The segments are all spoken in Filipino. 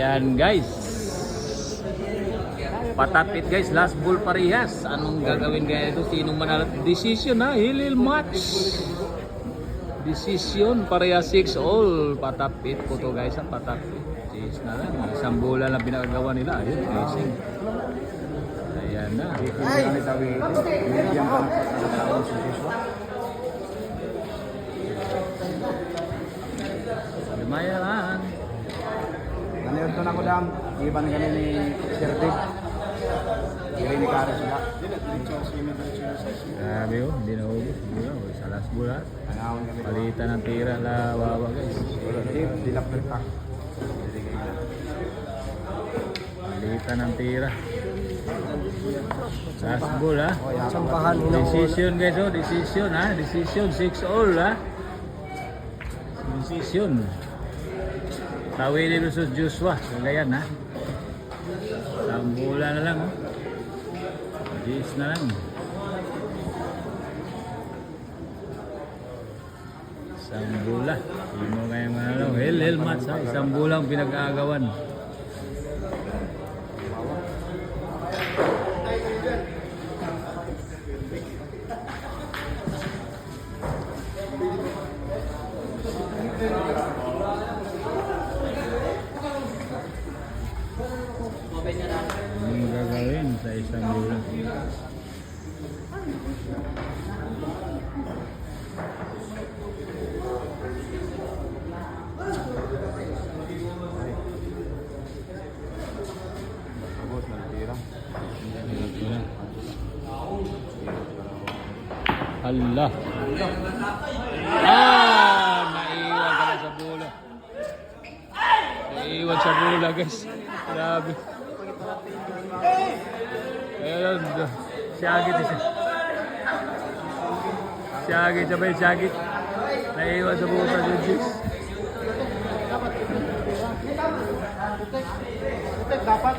Ayan guys. Patapit guys, last ball parehas. Anong gagawin guys ito? Sinong manalo? Decision ha, hilil match. Decision, parehas 6-all. Patapit po to guys, ha? Patapit. Cheers na lang. Isang bola lang pinagagawa nila. Ayun, racing. Ayan na. Lumaya lang. Naniwag na ko dam. Iban kami ni Sir Dick. Diri ni Karo sila. Grabe oh, hindi na ubos. Sa last ball ha. Angawon kami. Palitan ng tira la wawa guys. Dilap pertak. Palitan ng tira. Last ball ha. Sampahan Decision guys oh, decision ha. Decision 6-all ha. Decision. Tawili Lusos Joshua. Kagayan ha. Sambula na lang oh. Jis na lang. Sambula. Hindi mo kaya manalo. Hel match ha. Isang bulang pinag-aagawan. Ano magagawin sa isang bulan? Abot na tira. Allah. Naiwan ka na sa bola. Naiwan sa bola guys. Grabe. Ayun, siyagit siya. Siyagit siya ba yung siyagit? Naiwan sa bola sa Jis. Dapat.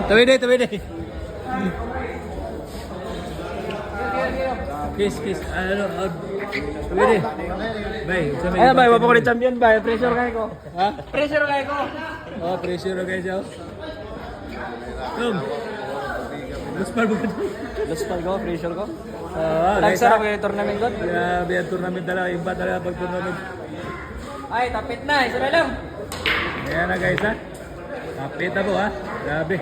Tawid eh. Kiss. Ano? Tawid eh. Bay, Ay, bay, wapa ko ni champion bay. Pressure kay ko. Ha? Pressure kay ko. Oh, pressure guys oh. Tum. Luspal mo. Luspal ko, pressure ko. Guys. Nagsarap kayo tournament ko. Grabe ang tournament talaga. Iba talaga pag tournament. Ay, tapit na. Isa na lang. Ayan na guys ha. Kapit na po ha. Grabe.